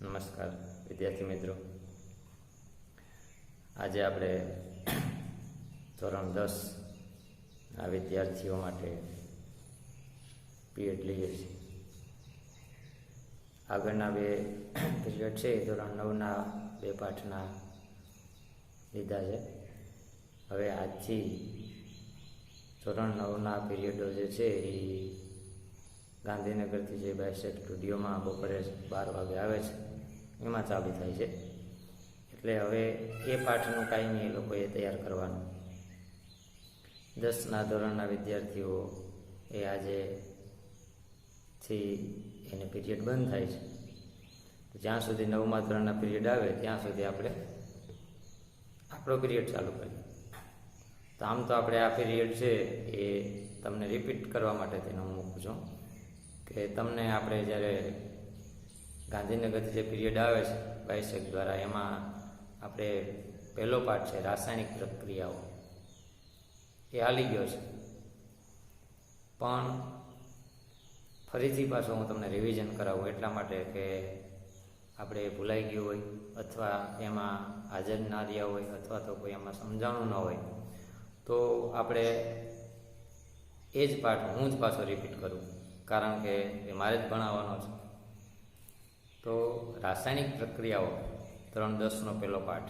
નમસ્કાર વિદ્યાર્થી મિત્રો, આજે આપણે ધોરણ 10 વિદ્યાર્થીઓ માટે પીરિયડ લઈએ છીએ. આગળના બે પીરિયડ છે એ ધોરણ 9ના બે પાઠના લીધા છે. હવે આજથી ધોરણ 9ના પીરિયડો જે છે એ ગાંધીનગરથી જે બાયસેટ સ્ટુડિયોમાં બપોરે 12 વાગે આવે છે એમાં ચાલુ થાય છે. એટલે હવે એ પાઠનું કાંઈ એ લોકોએ તૈયાર કરવાનું. 10ના ધોરણના વિદ્યાર્થીઓ એ આજેથી એને પીરિયડ બંધ થાય છે. જ્યાં સુધી 9મા ધોરણના પીરિયડ આવે ત્યાં સુધી આપણે આપણો પીરિયડ ચાલુ કરીએ. તો આમ તો આપણે આ પીરિયડ છે એ તમને રિપીટ કરવા માટે તેને હું મૂકું છું કે તમને આપણે જ્યારે ગાંધીનગરથી જે પીરિયડ આવે છે બાયસેક દ્વારા, એમાં આપણે પહેલો પાઠ છે રાસાયણિક પ્રક્રિયાઓ, એ હાલી ગયો છે. પણ ફરીથી પાછું હું તમને રિવિઝન કરાવું એટલા માટે કે આપણે ભૂલાઈ ગયું હોય અથવા એમાં હાજર ના રહ્યા હોય અથવા તો કોઈ એમાં સમજાણું ન હોય તો આપણે એ જ પાઠ હું જ પાછો રિપીટ કરું, કારણ કે એ મારે જ ભણાવવાનો છે. તો રાસાયણિક પ્રક્રિયાઓ ધોરણ 10નો પહેલો પાઠ,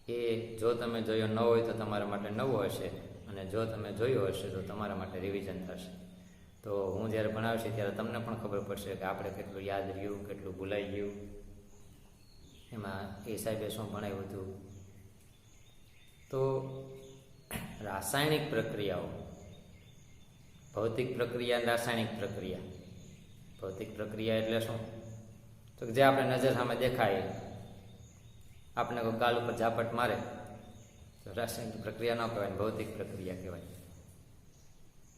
એ જો તમે જોયો ન હોય તો તમારા માટે નવો હશે, અને જો તમે જોયો હશે તો તમારા માટે રિવિઝન થશે. તો હું જ્યારે ભણાવશે ત્યારે તમને પણ ખબર પડશે કે આપણે કેટલું યાદ રહ્યું, કેટલું ભૂલાઈ ગયું, એમાં એ સાહેબે શું ભણાવ્યું હતું. તો રાસાયણિક પ્રક્રિયાઓ, ભૌતિક પ્રક્રિયા અને રાસાયણિક પ્રક્રિયા. ભૌતિક પ્રક્રિયા એટલે શું? તો જે આપણે નજર સામે દેખાય, આપણે કોઈ ગાલ ઉપર ઝાપટ મારે તો રાસાયણિક પ્રક્રિયા ન કહેવાય, ભૌતિક પ્રક્રિયા કહેવાય.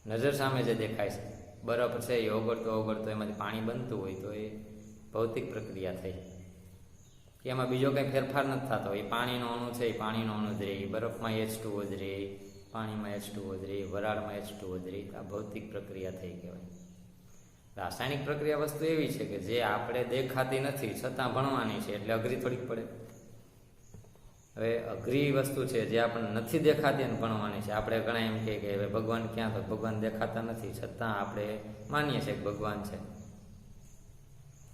નજર સામે જે દેખાય છે, બરફ છે એ ઓગળતો એમાંથી પાણી બનતું હોય તો એ ભૌતિક પ્રક્રિયા થઈ. એમાં બીજો કંઈ ફેરફાર નથી થતો. એ પાણીનો અણુ છે એ પાણીનો અણુ જ રહે, બરફમાં H2O જ રહે, પાણીમાં H2O જ રહે, વરાળમાં H2O જ રહે. આ ભૌતિક પ્રક્રિયા થઈ કહેવાય. રાસાયણિક પ્રક્રિયા વસ્તુ એવી છે કે જે આપણે દેખાતી નથી છતાં ભણવાની છે, એટલે અઘરી થોડીક પડે. હવે અઘરી વસ્તુ છે જે આપણને નથી દેખાતી અને ભણવાની છે. આપણે ઘણા એમ કહે કે હવે ભગવાન ક્યાં, તો ભગવાન દેખાતા નથી છતાં આપણે માનીએ છીએ કે ભગવાન છે.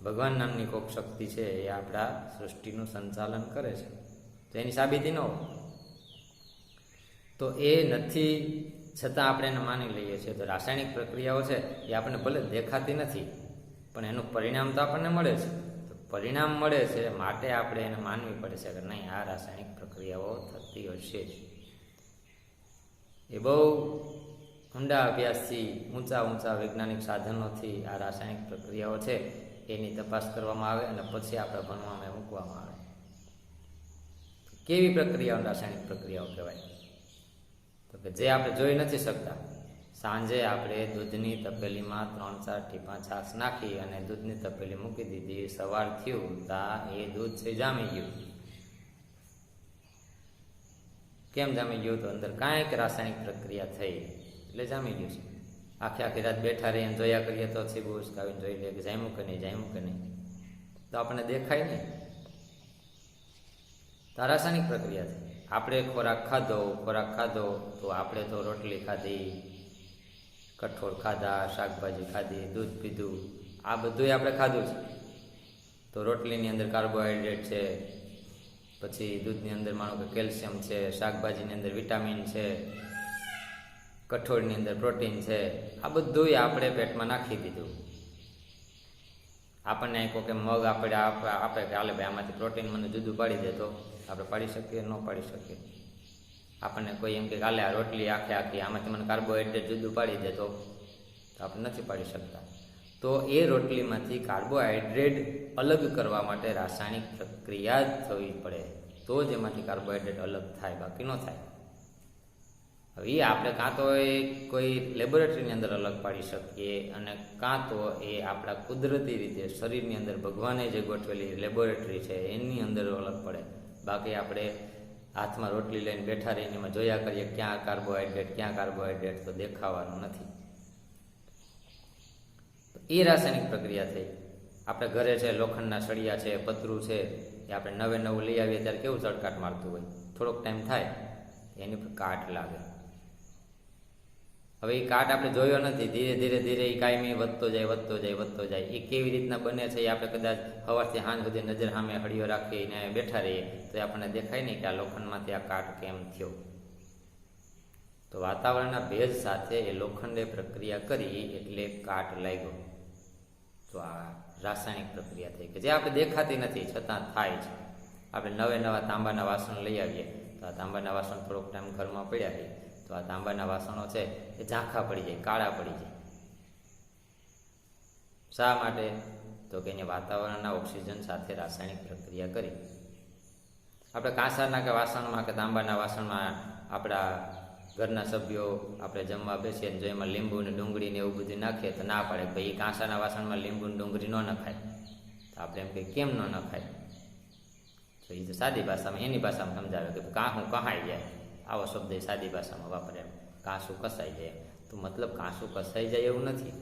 ભગવાન નામની કોઈક શક્તિ છે એ આપણા સૃષ્ટિનું સંચાલન કરે છે, તો એની સાબિતી ન હોય તો એ નથી છતાં આપણે એને માની લઈએ છીએ. તો રાસાયણિક પ્રક્રિયાઓ છે એ આપણને ભલે દેખાતી નથી પણ એનું પરિણામ તો આપણને મળે છે. તો પરિણામ મળે છે માટે આપણે એને માનવી પડે છે કે નહીં, આ રાસાયણિક પ્રક્રિયાઓ થતી હશે જ. એ બહુ ઊંડા અભ્યાસથી, ઊંચા વૈજ્ઞાનિક સાધનોથી આ રાસાયણિક પ્રક્રિયાઓ છે એની તપાસ કરવામાં આવે અને પછી આપણે ભણવામાં મૂકવામાં આવે. કેવી પ્રક્રિયાઓ રાસાયણિક પ્રક્રિયાઓ કહેવાય? તો કે જે આપણે જોઈ નથી શકતા. સાંજે આપણે દૂધની તપેલીમાં 3-4 ટીપા છાશ નાખી અને દૂધની તપેલી મૂકી દીધી, સવાર થયું તા એ દૂધ છે જામી ગયું. કેમ જામી ગયું? તો અંદર કાંઈક રાસાયણિક પ્રક્રિયા થઈ એટલે જામી ગયું છે. આખી રાત બેઠા રહીને જોયા કરીએ તો છીબું ઉસકાવીને જોઈ લે કે જામ્યું કે નહીં, તો આપણને દેખાય નહીં. તો રાસાયણિક પ્રક્રિયા થઈ. આપણે ખોરાક ખાધો તો આપણે તો રોટલી ખાધી, કઠોળ ખાધા, શાકભાજી ખાધી, દૂધ પીધું, આ બધું આપણે ખાધું છે. તો રોટલીની અંદર કાર્બોહાઈડ્રેટ છે, પછી દૂધની અંદર માનો કે કેલ્શિયમ છે, શાકભાજીની અંદર વિટામિન છે, કઠોળની અંદર પ્રોટીન છે. આ બધું આપણે પેટમાં નાખી દીધું. આપણને કોઈ કે મગ આપે કે હાલે ભાઈ આમાંથી પ્રોટીન મને જુદું પાડી દે, તો આપણે પાડી શકીએ? ન પાડી શકીએ. આપણને કોઈ એમ કે હાલે આ રોટલી આખી આમાંથી મને કાર્બોહાઈડ્રેટ જુદું પાડી દે, તો આપણે નથી પાડી શકતા. તો એ રોટલીમાંથી કાર્બોહાઈડ્રેટ અલગ કરવા માટે રાસાયણિક પ્રક્રિયા જ થવી પડે, તો જ એમાંથી કાર્બોહાઈડ્રેટ અલગ થાય, બાકી ન થાય. હવે એ આપણે કાં તો એ કોઈ લેબોરેટરીની અંદર અલગ પાડી શકીએ, અને કાં તો એ આપણા કુદરતી રીતે શરીરની અંદર ભગવાને જે ગોઠવેલી લેબોરેટરી છે એની અંદર અલગ પડે. બાકી આપણે હાથમાં રોટલી લઈને બેઠા રહીને એમાં જોયા કરીએ ક્યાં કાર્બોહાઈડ્રેટ, તો દેખાવાનું નથી. તો એ રાસાયણિક પ્રક્રિયા થઈ. આપણે ઘરે છે લોખંડના સળિયા છે, પતરું છે, એ આપણે નવે નવું લઈ આવીએ ત્યારે કેવું ચડકાટ મારતું હોય, થોડોક ટાઈમ થાય એની પર કાટ લાગે. હવે એ કાટ આપણે જોયો નથી, ધીરે ધીરે એ કાયમી વધતો જાય. એ કેવી રીતના બને છે એ આપણે કદાચ સવારથી સાંજ સુધી નજર સામે હળીઓ રાખીને બેઠા રહીએ તો આપણને દેખાય નહીં કે આ લોખંડમાંથી આ કાટ કેમ થયો. તો વાતાવરણના ભેજ સાથે એ લોખંડે પ્રક્રિયા કરી એટલે કાટ લાગ્યો. તો આ રાસાયણિક પ્રક્રિયા થઈ કે જે આપણે દેખાતી નથી છતાં થાય છે. આપણે નવા તાંબાના વાસણ લઈ આવીએ તો આ તાંબાના વાસણ થોડોક ટાઈમ ઘરમાં પડ્યા રહીએ તો આ તાંબાના વાસણો છે એ ઝાંખા પડી જાય, કાળા પડી જાય. શા માટે? તો કે એને વાતાવરણના ઓક્સિજન સાથે રાસાયણિક પ્રક્રિયા કરી. આપણે કાંસાના કે વાસણમાં કે તાંબાના વાસણમાં આપણા ઘરના સભ્યો આપણે જમવા બેસીએ જો એમાં લીંબુ ને ડુંગળી ને એવું બધું નાખીએ તો ના પાડે ભાઈ એ કાંસાના વાસણમાં લીંબુ ને ડુંગળી ન નખાય. તો આપણે એમ કહીએ કેમ ન નખાય? તો એ તો સાદી ભાષામાં એની ભાષામાં સમજાવે કે કાંસું કહાઈ જાય. આવો શબ્દ એ સાદી ભાષામાં વાપરે. કાંસું કસાઈ જાય. તો મતલબ કાંસું કસાઈ જાય એવું નથી.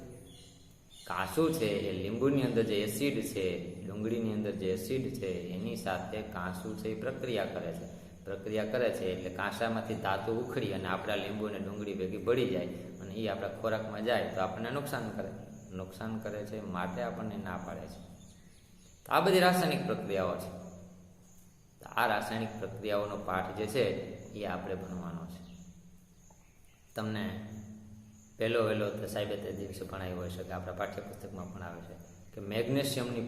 કાંસું છે એ લીંબુની અંદર જે એસિડ છે, ડુંગળીની અંદર જે એસિડ છે એની સાથે કાંસું છે એ પ્રક્રિયા કરે છે એટલે કાંસામાંથી ધાતુ ઉખડી અને આપણા લીંબુ અને ડુંગળી ભેગી ભળી જાય અને એ આપણા ખોરાકમાં જાય તો આપણને નુકસાન કરે છે માટે આપણને ના પાડે છે. તો આ બધી રાસાયણિક પ્રક્રિયાઓ છે. તો આ રાસાયણિક પ્રક્રિયાઓનો પાઠ જે છે એ આપણે ભણવાનો છે. તમને પહેલો તો સાહેબે તે દિવસે ભણાવ્યો હોય છે કે આપણા પાઠ્યપુસ્તકમાં પણ આવે છે કે મેગ્નેશિયમની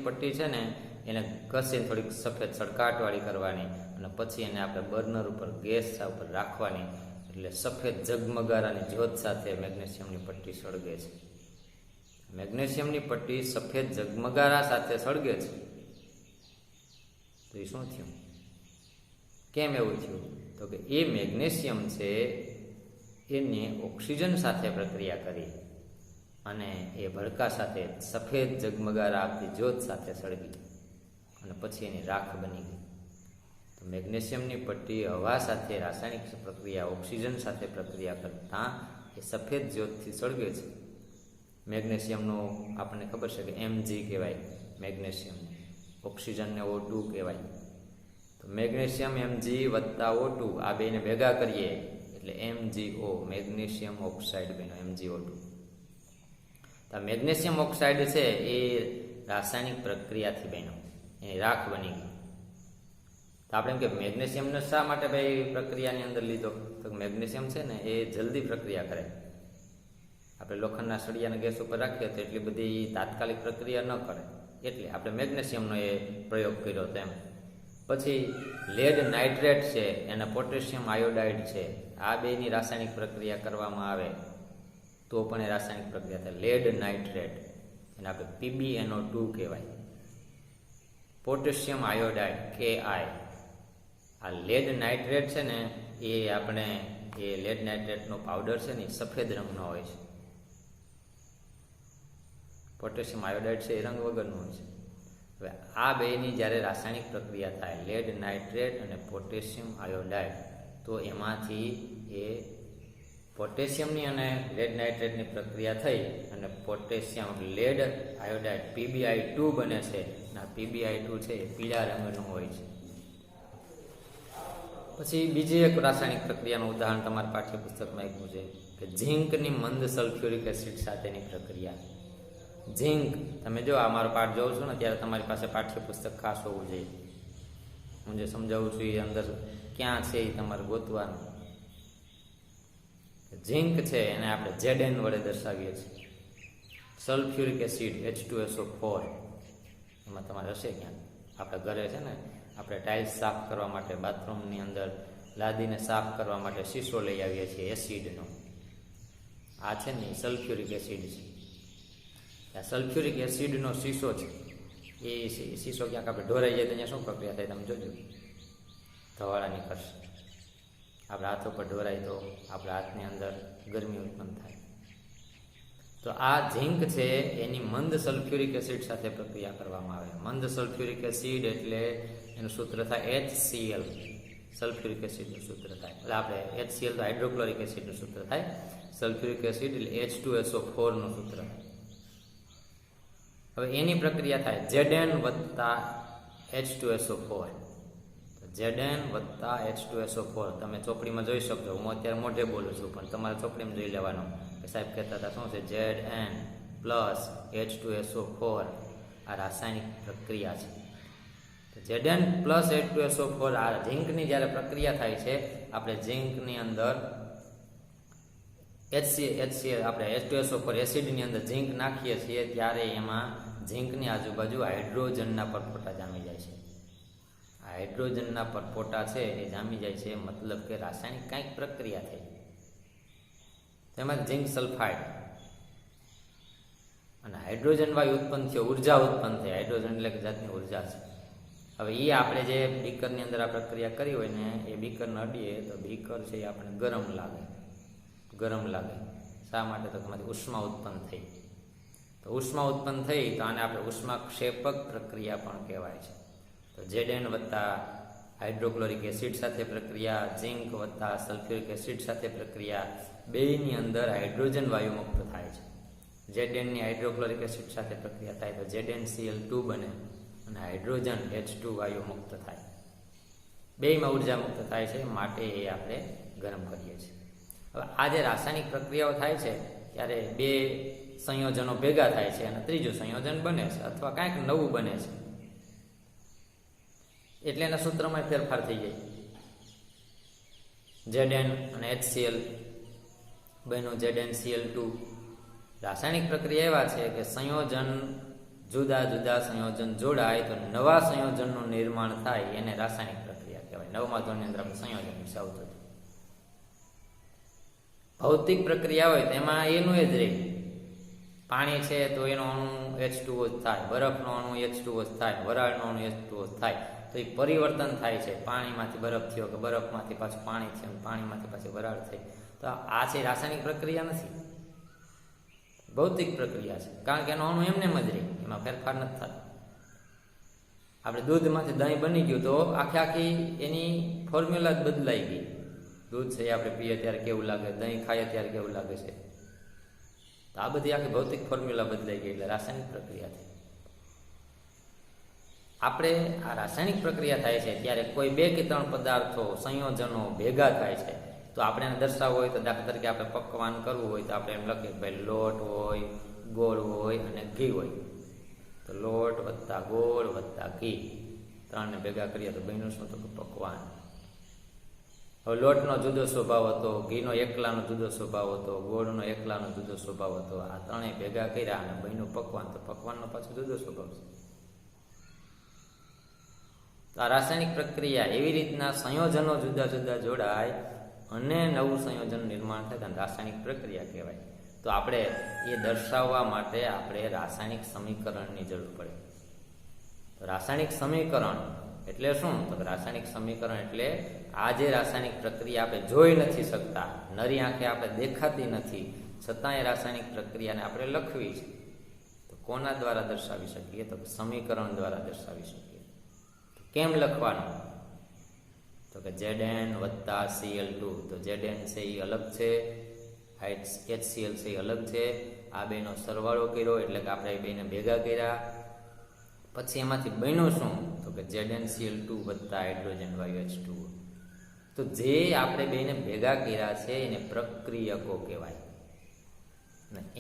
પટ્ટી છે ને એને ઘસીને થોડીક સફેદ સડકાટવાળી કરવાની અને પછી એને આપણે બર્નર ઉપર ગેસ ઉપર રાખવાની એટલે સફેદ ઝગમગારાની જ્યોત સાથે મેગ્નેશિયમની પટ્ટી સળગે છે. મેગ્નેશિયમની પટ્ટી સફેદ ઝગમગારા સાથે સળગે છે. તો એ શું થયું? કેમ એવું થયું? તો કે એ મેગ્નેશિયમ છે એને ઓક્સિજન સાથે પ્રક્રિયા કરી અને એ ભડકા સાથે સફેદ ઝગમગારા આપતી જ્યોત સાથે સળગી અને પછી એની રાખ બની ગઈ. તો મેગ્નેશિયમની પટ્ટી હવા સાથે રાસાયણિક પ્રક્રિયા ઓક્સિજન સાથે પ્રક્રિયા કરતાં એ સફેદ જ્યોતથી સળગે છે. મેગ્નેશિયમનું આપણને ખબર છે કે Mg કહેવાય મેગ્નેશિયમ, ઓક્સિજનને O2 કહેવાય. તો મેગ્નેશિયમ Mg વત્તા O2 આ બેને ભેગા કરીએ એટલે MgO મેગ્નેશિયમ ઓક્સાઇડ બન્યો MgO2. તો મેગ્નેશિયમ ઓક્સાઇડ છે એ રાસાયણિક પ્રક્રિયાથી બન્યો, એની રાખ બની ગઈ. તો આપણે એમ કે મેગ્નેશિયમને શા માટે ભાઈ પ્રક્રિયાની અંદર લીધો? તો મેગ્નેશિયમ છે ને એ જલ્દી પ્રક્રિયા કરે. આપણે લોખંડના સળિયાને ગેસ ઉપર રાખીએ તો એટલી બધી તાત્કાલિક પ્રક્રિયા ન કરે એટલે આપણે મેગ્નેશિયમનો એ પ્રયોગ કર્યો હતો એમ. પછી લેડ નાઇટ્રેટ છે અને પોટેશિયમ આયોડાઇડ છે આ બેની રાસાયણિક પ્રક્રિયા કરવામાં આવે તો પણ એ રાસાયણિક પ્રક્રિયા થાય. લેડ નાઇટ્રેટ એને આપણે PbNO2 કહેવાય. Potassium iodide Ki. આ લેડ નાઇટ્રેટ છે ને એ આપણે એ લેડ નાઇટ્રેટનો પાવડર છે ને સફેદ રંગનો હોય છે. પોટેશિયમ આયોડાઇડ છે એ રંગ વગરનું હોય છે. હવે આ બેની જ્યારે રાસાયણિક પ્રક્રિયા થાય લેડ નાઇટ્રેટ અને પોટેશિયમ આયોડાઇડ તો એમાંથી એ પોટેશિયમની અને લેડ નાઇટ્રેટની પ્રક્રિયા થઈ અને પોટેશિયમ લેડ આયોડાઇડ PbI2 બને છે. અને આ PbI2 છે એ પીળા રંગનું હોય છે. પછી બીજી એક રાસાયણિક પ્રક્રિયાનું ઉદાહરણ તમારા પાઠ્યપુસ્તકમાં આપ્યું છે કે ઝીંકની મંદ સલ્ફ્યુરિક એસિડ સાથેની પ્રક્રિયા. ઝીંક તમે જો આ મારો પાઠ જોઉં છું ને ત્યારે તમારી પાસે પાઠ્યપુસ્તક ખાસ હોવું જોઈએ. હું જે સમજાવું છું એ અંદર ક્યાં છે એ તમારે ગોતવાનું. ઝીંક છે એને આપણે Zn વડે દર્શાવીએ છીએ. સલ્ફ્યુરિક એસિડ H2SO4 એમાં તમારે હશે ક્યાં. આપણા ઘરે છે ને આપણે ટાઇલ્સ સાફ કરવા માટે બાથરૂમની અંદર લાદીને સાફ કરવા માટે શીશો લઈ આવીએ છીએ એસિડનો. આ છે ને સલ્ફ્યુરિક એસિડ છે. આ સલ્ફ્યુરિક એસિડનો શીશો છે એ શીશો ક્યાંક આપણે ઢોરાઈ જાય તો અહીંયા શું પ્રક્રિયા થાય તમે જોજો, ધવાળા નીકળશે. આપણા હાથ ઉપર ઢોરાય તો આપણા હાથની અંદર ગરમી ઉત્પન્ન થાય. તો આ ઝીંક છે એની મંદ સલ્ફ્યુરિક એસિડ સાથે પ્રક્રિયા કરવામાં આવે. મંદ સલ્ફ્યુરિક એસિડ એટલે એનું સૂત્ર થાય HCl. સલ્ફ્યુરિક એસિડનું સૂત્ર થાય એટલે આપણે HCl તો હાઇડ્રોક્લોરિક એસિડનું સૂત્ર થાય. સલ્ફ્યુરિક એસિડ એટલે H2SO4 નું સૂત્ર થાય. હવે એની પ્રક્રિયા થાય Zn વત્તા H2SO4. Zn વત્તા H2SO4 તમે ચોપડીમાં જોઈ શકશો. હું અત્યારે મોઢે બોલું છું, પણ તમારે ચોપડીમાં જોઈ લેવાનું કે સાહેબ કહેતા હતા શું છે, Zn પ્લસ H2SO4 આ રાસાયણિક પ્રક્રિયા છે. તો Zn પ્લસ H2SO4 આ ઝીંકની જ્યારે પ્રક્રિયા થાય છે, આપણે ઝીંકની અંદર આપણે H2SO4 એસિડની અંદર ઝીંક નાખીએ છીએ ત્યારે એમાં ઝીંકની આજુબાજુ હાઇડ્રોજનના પરપોટા જામી જાય છે. આ હાઇડ્રોજનના પરપોટા છે એ જામી જાય છે, મતલબ કે રાસાયણિક કંઈક પ્રક્રિયા થઈ. તેમાં ઝીંક સલ્ફાઇડ અને હાઇડ્રોજન વાયુ ઉત્પન્ન થયો, ઉર્જા ઉત્પન્ન થઈ. હાઇડ્રોજન એટલે કે જાતની ઉર્જા છે. હવે એ આપણે જે બીકરની અંદર આ પ્રક્રિયા કરી હોય ને, એ બીકરને અડીએ તો બીકર છે એ આપણે ગરમ લાગે. શા માટે? તો તેમાંથી ઉષ્મા ઉત્પન્ન થઈ. તો ઉષ્મા ઉત્પન્ન થઈ તો આને આપણે ઉષ્માક્ષેપક પ્રક્રિયા પણ કહેવાય છે. તો Zn વત્તા હાઇડ્રોક્લોરિક એસિડ સાથે પ્રક્રિયા, ઝીંક વત્તા સલ્ફ્યુરિક એસિડ સાથે પ્રક્રિયા, બેયની અંદર હાઇડ્રોજન વાયુ મુક્ત થાય છે. Znની હાઇડ્રોક્લોરિક એસિડ સાથે પ્રક્રિયા થાય તો ZnCl2 બને અને હાઇડ્રોજન H2 વાયુ મુક્ત થાય. બેયમાં ઉર્જા મુક્ત થાય છે, માટે એ આપણે ગરમ કરીએ છીએ. હવે આ જે રાસાયણિક પ્રક્રિયાઓ થાય છે ત્યારે બે સંયોજનો ભેગા થાય છે અને ત્રીજું સંયોજન બને છે અથવા કાંઈક નવું બને છે, એટલે એના સૂત્રમાં ફેરફાર થઈ જાય. Zn અને HCl બન્યું ZnCl2. રાસાયણિક પ્રક્રિયા એવા છે કે સંયોજન જુદા જુદા સંયોજન જોડાય તો નવા સંયોજનનું નિર્માણ થાય, એને રાસાયણિક પ્રક્રિયા કહેવાય. નવમા ધોરણની અંદર આપણે સંયોજન વિશે આવતું હતું. ભૌતિક પ્રક્રિયા હોય તેમાં એનું જ રહે. પાણી છે તો એનો અણુ H2O જ થાય, બરફનો અણુ H2O જ થાય, વરાળનો અણુ H2O જ થાય. તો એ પરિવર્તન થાય છે. પાણીમાંથી બરફ થયો કે બરફમાંથી પાછું પાણી થયું, પાણીમાંથી પાછી વરાળ થઈ. તો આ છે રાસાયણિક પ્રક્રિયા નથી, ભૌતિક પ્રક્રિયા છે. કારણ કે એનો અણુ એમને જ રહે, એમાં ફેરફાર નથી થતો. આપણે દૂધમાંથી દહીં બની ગયું તો આખી એની ફોર્મ્યુલા જ બદલાઈ ગઈ. દૂધ છે આપણે પીએ ત્યારે કેવું લાગે, દહીં ખાઈએ ત્યારે કેવું લાગે છે. તો આ બધી આખી ભૌતિક ફોર્મ્યુલા બદલાઈ ગઈ, એટલે રાસાયણિક પ્રક્રિયા થઈ. આપણે આ રાસાયણિક પ્રક્રિયા થાય છે ત્યારે કોઈ 2 કે 3 પદાર્થો સંયોજનો ભેગા થાય છે તો આપણે એને દર્શાવવું હોય તો દાખલા તરીકે આપણે પકવાન કરવું હોય તો આપણે એમ લખીએ ભાઈ લોટ હોય, ગોળ હોય અને ઘી હોય. તો લોટ વત્તા ગોળ વત્તા ઘી, ત્રણને ભેગા કરીએ તો બન્યું શું? તો પકવાન. હવે લોટનો જુદો સ્વભાવ હતો, ઘીનો એકલાનો જુદો સ્વભાવ હતો, ગોળનો એકલાનો જુદો સ્વભાવ હતો. આ ત્રણેય ભેગા કર્યા અને બન્યું પકવાન. તો પકવાનનો પાછો જુદો સ્વભાવ છે. તો આ રાસાયણિક પ્રક્રિયા એવી રીતના સંયોજનો જુદા જુદા જોડાય અને નવું સંયોજન નિર્માણ થાય તો રાસાયણિક પ્રક્રિયા કહેવાય. તો આપણે એ દર્શાવવા માટે આપણે રાસાયણિક સમીકરણની જરૂર પડે. તો રાસાયણિક સમીકરણ એટલે શું? તો રાસાયણિક સમીકરણ એટલે આ જે રાસાયણિક પ્રક્રિયા આપણે જોઈ નથી શકતા, નરી આંખે આપણે દેખાતી નથી, છતાંય રાસાયણિક પ્રક્રિયાને આપણે લખવી છે. તો કોના દ્વારા દર્શાવી શકીએ? તો સમીકરણ દ્વારા દર્શાવી શકીએ. કેમ લખવાનું? તો કે Zn વત્તા Cl2. તો Zn છે એ અલગ છે, HCl છે એ અલગ છે. આ બેનો સરવાળો કર્યો એટલે કે આપણે બેને ભેગા કર્યા. પછી એમાંથી બન્યું શું? તો કે ZnCl2 વત્તા હાઇડ્રોજન વાયુ H2O. તો જે આપણે બેને ભેગા કર્યા છે એને પ્રક્રિયકો કહેવાય.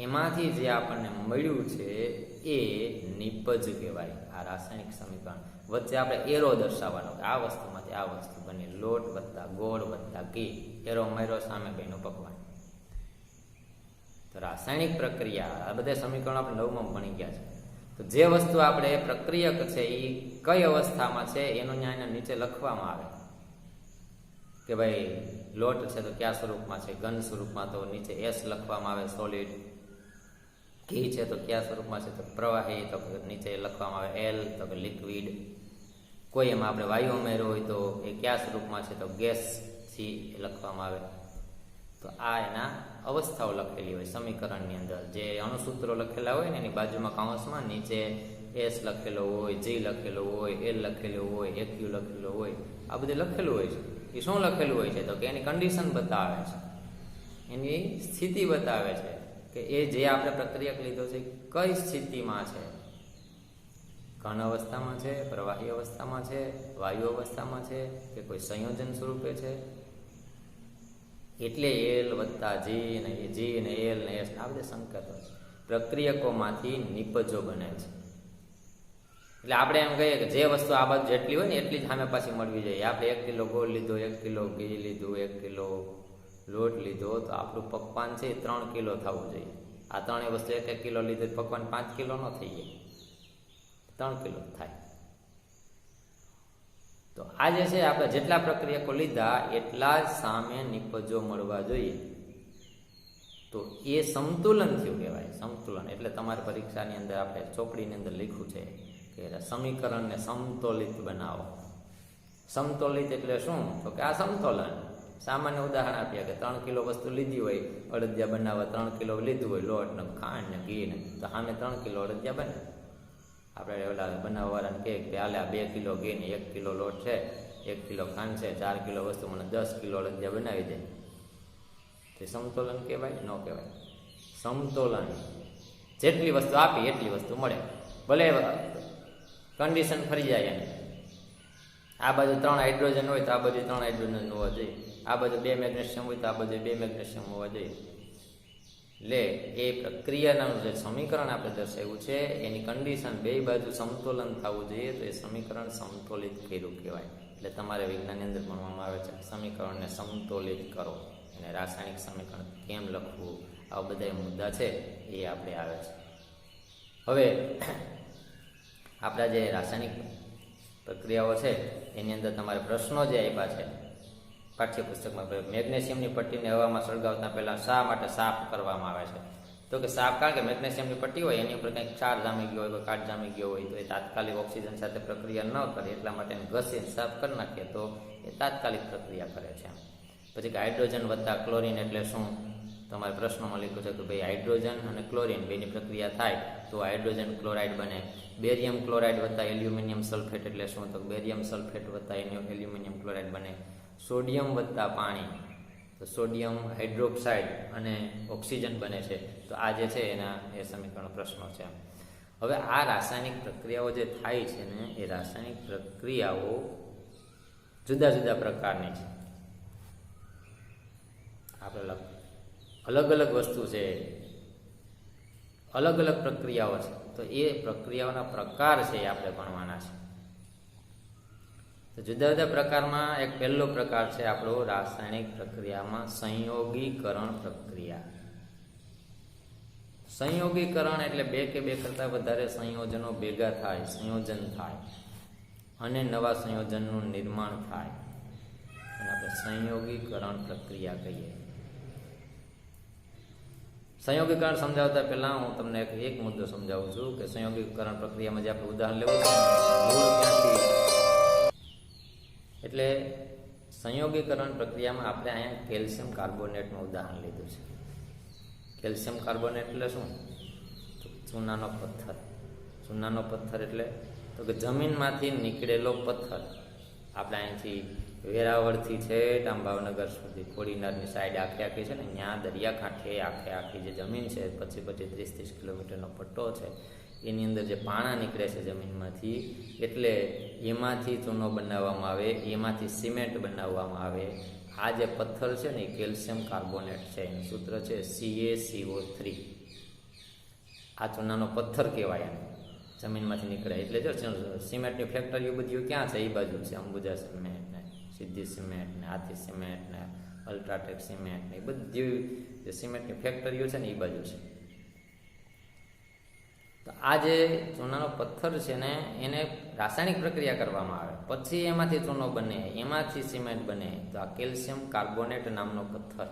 એમાંથી જે આપણને મળ્યું છે એ નિપજ કહેવાય. આ રાસાયણિક સમીકરણ વચ્ચે આપણે એરો દર્શાવવાનો કે આ વસ્તુમાંથી આ વસ્તુ બની. લોટ વત્તા ગોળ વત્તા ઘી, એરો માર્યો, સામે બેનું પકવાન. તો રાસાયણિક પ્રક્રિયા આ બધા સમીકરણો આપણે 9માં ભણી ગયા છે. તો જે વસ્તુ આપણે પ્રક્રિયક છે એ કઈ અવસ્થામાં છે એનું ન્યાયને નીચે લખવામાં આવે કે ભાઈ લોટ છે તો કયા સ્વરૂપમાં છે, ઘન સ્વરૂપમાં તો નીચે S લખવામાં આવે સોલિડ. ઘી છે તો કયા સ્વરૂપમાં છે? તો પ્રવાહી, તો નીચે લખવામાં આવે L, તો કે લિક્વિડ. કોઈ એમાં આપણે વાયુ ઉમેર્યો હોય તો એ કયા સ્વરૂપમાં છે? તો ગેસ સી લખવામાં આવે. તો આ એના અવસ્થાઓ લખેલી હોય સમીકરણની અંદર. જે અણુસૂત્રો લખેલા હોય ને એની બાજુમાં કાઉન્સમાં નીચે S લખેલો હોય, G લખેલો હોય, L લખેલો હોય, AQ લખેલો હોય. આ બધું લખેલું હોય છે. એ શું લખેલું હોય છે? તો કે એની કન્ડિશન બતાવે છે, એની સ્થિતિ બતાવે છે કે એ જે આપણે પ્રક્રિયક લીધો છે કઈ સ્થિતિમાં છે. ઘન અવસ્થામાં છે, પ્રવાહી અવસ્થામાં છે, વાયુ અવસ્થામાં છે, કે કોઈ સંયોજન સ્વરૂપે છે. એટલે એલ વત્તા જી ને એલ ને એસ આ બધા સંકેતો પ્રક્રિયકોમાંથી નિપજો બને છે. એટલે આપણે એમ કહીએ કે જે વસ્તુ આ બાજુ જેટલી હોય ને એટલી જ સામે પાછી મળવી જોઈએ. આપણે 1 કિલો ગોળ લીધો, 1 કિલો ઘી લીધું, 1 કિલો લોટ લીધો, તો આપણું પકવાન છે 3 કિલો થવું જોઈએ. આ ત્રણેય વસ્તુ 1 કિલો લીધું પકવાન 5 કિલો ન થઈ જાય, 3 કિલો થાય. તો આ જે છે આપણે જેટલા પ્રક્રિયકો લીધા એટલા જ સામે નિપજો મળવા જોઈએ. તો એ સંતુલન થયું કહેવાય. સંતુલન એટલે તમારી પરીક્ષાની અંદર આપણે ચોપડીની અંદર લખ્યું છે કે સમીકરણને સમતોલિત બનાવો. સમતોલિત એટલે શું? તો કે આ સમતોલન. સામાન્ય ઉદાહરણ આપીએ કે 3 કિલો વસ્તુ લીધી હોય, અડદિયા બનાવવા 3 કિલો લીધું હોય, લોટ ને ખાંડ ને ઘી ને, તો સામે 3 કિલો અડદિયા બને. આપણે ઓલા બનાવવાવાળાને કહે કે હાલે આ 2 કિલો ઘી ને 1 કિલો લોટ છે, 1 કિલો ખાંડ છે, 4 કિલો વસ્તુ મને 10 કિલો અડદિયા બનાવી દે. તે સમતોલન કહેવાય? ન કહેવાય. સમતોલન જેટલી વસ્તુ આપી એટલી વસ્તુ મળે, ભલે કન્ડિશન ફરી જાય. એને આ બાજુ 3 હાઇડ્રોજન હોય તો આ બાજુ 3 હાઇડ્રોજન હોવા જોઈએ, આ બાજુ 2 મેગ્નેશિયમ હોય તો આ બાજુ 2 મેગ્નેશિયમ હોવા જોઈએ. એટલે એ પ્રક્રિયાનું જે સમીકરણ આપણે દર્શાવ્યું છે એની કન્ડિશન બે બાજુ સમતોલન થવું જોઈએ, તો એ સમીકરણ સમતોલિત કર્યું કહેવાય. એટલે તમારે વિજ્ઞાનની અંદર ભણવામાં આવે છે સમીકરણને સમતોલિત કરો, અને રાસાયણિક સમીકરણ કેમ લખવું, આવા બધા મુદ્દા છે એ આપણે આવે છે. હવે આપણા જે રાસાયણિક પ્રક્રિયાઓ છે એની અંદર તમારે પ્રશ્નો જે આપ્યા છે પાઠ્યપુસ્તકમાં, મેગ્નેશિયમની પટ્ટીને હવામાં સળગાવતા પહેલાં શા માટે સાફ કરવામાં આવે છે? તો કે સાફ, કારણ કે મેગ્નેશિયમની પટ્ટી હોય એની ઉપર કંઈક ક્ષાર જામી ગયો હોય, કોઈ કાટ જામી ગયો હોય, તો એ તાત્કાલિક ઓક્સિજન સાથે પ્રક્રિયા ન કરે એટલા માટે એને ઘસીને સાફ કરી નાખીએ તો એ તાત્કાલિક પ્રક્રિયા કરે છે. પછી કે હાઇડ્રોજન વત્તા ક્લોરીન એટલે શું? તમારે પ્રશ્નોમાં લખ્યું છે કે ભાઈ હાઇડ્રોજન અને ક્લોરીન બેની પ્રક્રિયા થાય તો હાઇડ્રોજન ક્લોરાઇડ બને. બેરિયમ ક્લોરાઇડ વત્તા એલ્યુમિનિયમ સલ્ફેટ એટલે શું? તો બેરિયમ સલ્ફેટ વત્તા એલ્યુમિનિયમ ક્લોરાઇડ બને. સોડિયમ વત્તા પાણી તો સોડિયમ હાઇડ્રોક્સાઇડ અને ઓક્સિજન બને છે. તો આ જે છે એના એ સમીકરણ પ્રશ્નો છે. હવે આ રાસાયણિક પ્રક્રિયાઓ જે થાય છે ને એ રાસાયણિક પ્રક્રિયાઓ જુદા જુદા પ્રકારની છે. આપણે અલગ અલગ વસ્તુ છે, અલગ અલગ પ્રક્રિયાઓ છે, તો એ પ્રક્રિયાઓના પ્રકાર છે એ આપણે ભણવાના છે. તો જુદા જુદા પ્રકારમાં એક પહેલો પ્રકાર છે આપણો રાસાયણિક પ્રક્રિયામાં સંયોગીકરણ પ્રક્રિયા. સંયોગીકરણ એટલે બે કે બે કરતાં વધારે સંયોજનો ભેગા થાય, સંયોજન થાય અને નવા સંયોજનનું નિર્માણ થાય, અને આપણે સંયોગીકરણ પ્રક્રિયા કહીએ. સંયોગીકરણ સમજાવતા પહેલાં હું તમને એક મુદ્દો સમજાવું છું કે સંયોગીકરણ પ્રક્રિયામાં જે આપણે ઉદાહરણ લેવું છે મૂળ ક્યાંથી, એટલે સંયોગીકરણ પ્રક્રિયામાં આપણે અહીંયા કેલ્શિયમ કાર્બોનેટનું ઉદાહરણ લીધું છે. કેલ્શિયમ કાર્બોનેટ એટલે શું? ચૂનાનો પથ્થર. ચૂનાનો પથ્થર એટલે તો કે જમીનમાંથી નીકળેલો પથ્થર. આપણે અહીંથી વેરાવળથી છે આમ ભાવનગર સુધી કોડીનારની સાઈડ આખી છે ને, ત્યાં દરિયાકાંઠે આખી જે જમીન છે પછી 30-30 કિલોમીટરનો પટ્ટો છે, એની અંદર જે પાણા નીકળે છે જમીનમાંથી, એટલે એમાંથી ચૂનો બનાવવામાં આવે, એમાંથી સિમેન્ટ બનાવવામાં આવે. આ જે પથ્થર છે ને એ કેલ્શિયમ કાર્બોનેટ છે, એનું સૂત્ર છે CaCO3. આ ચૂનાનો પથ્થર કહેવાય. જમીનમાંથી નીકળે એટલે જો સિમેન્ટની ફેક્ટરીઓ બધી ક્યાં છે? એ બાજુ છે, અંબુજા સિમેન્ટ ને સિદ્ધિ સિમેન્ટ ને હાથી સિમેન્ટ ને અલ્ટ્રાટેક સિમેન્ટ ને એ બધી જે સિમેન્ટની ફેક્ટરીઓ છે ને એ બાજુ છે. તો આ જે ચૂનાનો પથ્થર છે ને એને રાસાયણિક પ્રક્રિયા કરવામાં આવે, પછી એમાંથી ચૂનો બને, એમાંથી સિમેન્ટ બને. તો આ કેલ્શિયમ કાર્બોનેટ નામનો પથ્થર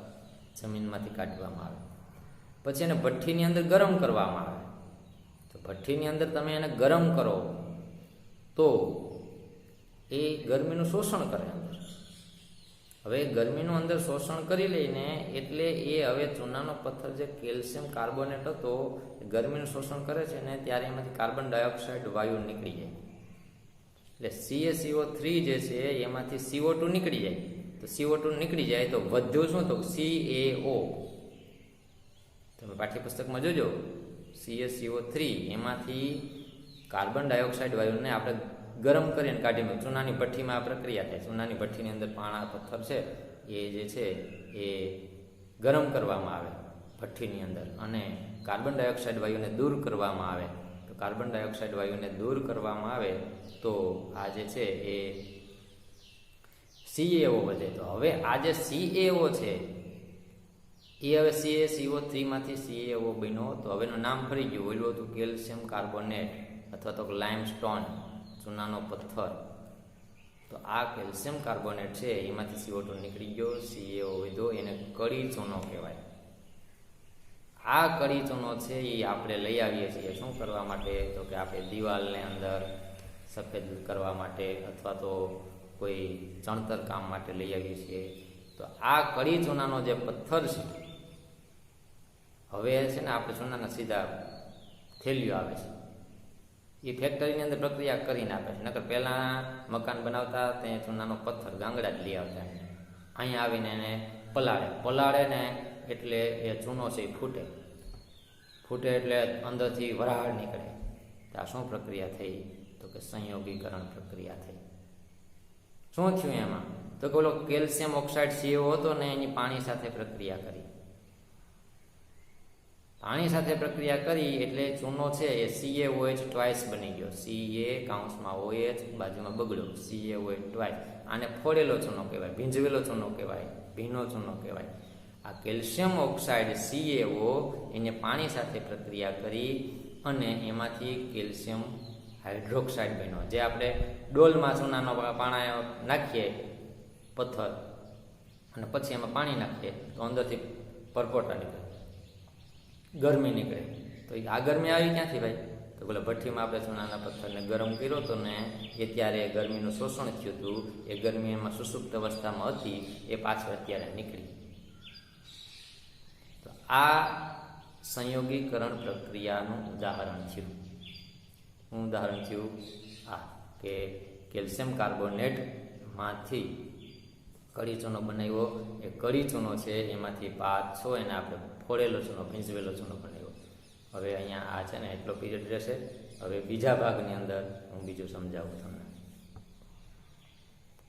જમીનમાંથી કાઢવામાં આવે, પછી એને ભઠ્ઠીની અંદર ગરમ કરવામાં આવે. તો ભઠ્ઠીની અંદર તમે એને ગરમ કરો તો એ ગરમીનું શોષણ કરે અંદર. હવે ગરમીનું અંદર શોષણ કરી લઈને એટલે એ હવે ચૂનાનો પથ્થર જે કેલ્શિયમ કાર્બોનેટ હતો એ ગરમીનું શોષણ કરે છે ને ત્યારે એમાંથી કાર્બન ડાયોક્સાઇડ વાયુ નીકળી જાય. એટલે CaCO3 જે છે એમાંથી CO2 નીકળી જાય. તો CO2 નીકળી જાય તો વધ્યું શું? તો CaO. તમે પાઠ્યપુસ્તકમાં જોજો CaCO3 એમાંથી કાર્બન ડાયોક્સાઇડ વાયુને આપણે ગરમ કરીને કાઢી મૂકીએ. ચૂનાની ભઠ્ઠીમાં આ પ્રક્રિયા થાય. ચૂનાની ભઠ્ઠીની અંદર પાણા પથ્થર છે એ જે છે એ ગરમ કરવામાં આવે ભઠ્ઠીની અંદર, અને કાર્બન ડાયોક્સાઇડ વાયુને દૂર કરવામાં આવે. તો કાર્બન ડાયોક્સાઇડ વાયુને દૂર કરવામાં આવે તો આ જે છે એ CaO વધે. તો હવે આ જે CaO છે એ હવે CaCO3 માંથી CaO બન્યો. તો હવેનું નામ ફરી ગયું. ઓલું હતું કેલ્શિયમ કાર્બોનેટ અથવા તો લાઇમસ્ટોન, ચૂનાનો પથ્થર. તો આ કેલ્શિયમ કાર્બોનેટ છે એમાંથી CO2 નીકળી ગયો, CaO વધ્યો, એને કડી ચૂનો કહેવાય. આ કડી ચૂનો છે એ આપણે લઈ આવીએ છીએ શું કરવા માટે? તો કે આપણે દિવાલને અંદર સફેદ કરવા માટે અથવા તો કોઈ ચણતર કામ માટે લઈ આવીએ છીએ. તો આ કડી ચૂનાનો જે પથ્થર છે, હવે છે ને આપણે ચૂનાના સીધા થેલીઓ આવે છે, એ ફેક્ટરીની અંદર પ્રક્રિયા કરીને આપે છે. નકર પહેલાં મકાન બનાવતા ત્યાં ચૂનાનો પથ્થર ગાંગડા જ લઈ આવતા, અહીંયા આવીને એને પલાળે ને એટલે એ ચૂનો છે એ ફૂટે એટલે અંદરથી વરાળ નીકળે. તો આ શું પ્રક્રિયા થઈ? તો કે સંયોગીકરણ પ્રક્રિયા થઈ. શું થયું એમાં? તો કે ઓલો કેલ્શિયમ ઓક્સાઇડ CaO હતો ને એની પાણી સાથે પ્રક્રિયા કરી. પાણી સાથે પ્રક્રિયા કરી એટલે ચૂનો છે એ CaOH ટ્વાઇસ બની ગયો. Ca(OH) બાજુમાં બગડ્યો, CaOH ટ્વાઇસ. આને ફોડેલો ચૂનો કહેવાય, ભીંજવેલો ચૂનો કહેવાય, ભીનો ચૂનો કહેવાય. આ કેલ્શિયમ ઓક્સાઇડ CaO એને પાણી સાથે પ્રક્રિયા કરી અને એમાંથી કેલ્શિયમ હાઇડ્રોક્સાઇડ બન્યો. જે આપણે ડોલમાં ચૂનાનો પાણા નાખીએ પથ્થર અને પછી એમાં પાણી નાખીએ તો અંદરથી પરપોટા નીકળે, ગરમી નીકળે. તો આ ગરમી આવી ક્યાંથી ભાઈ? તો પેલા ભઠ્ઠીમાં આપણે ચૂનાના પથ્થરને ગરમ કર્યો હતો ને એ ત્યારે ગરમીનું શોષણ થયું હતું. એ ગરમી એમાં સુસુપ્ત અવસ્થામાં હતી, એ પાછળ અત્યારે નીકળી. તો આ સંયોગીકરણ પ્રક્રિયાનું ઉદાહરણ થયું. શું ઉદાહરણ થયું? આ કે કેલ્શિયમ કાર્બોનેટમાંથી કડી ચૂનો બનાવ્યો. એ કડી ચૂનો છે એમાંથી પાછો એને આપણે ફોડેલો ચૂનો, ભીંજવેલો ચૂનો બનાવ્યો. હવે અહીંયા આ છે ને એટલો પીરિયડ રહેશે. હવે બીજા ભાગની અંદર હું બીજું સમજાવું તમને.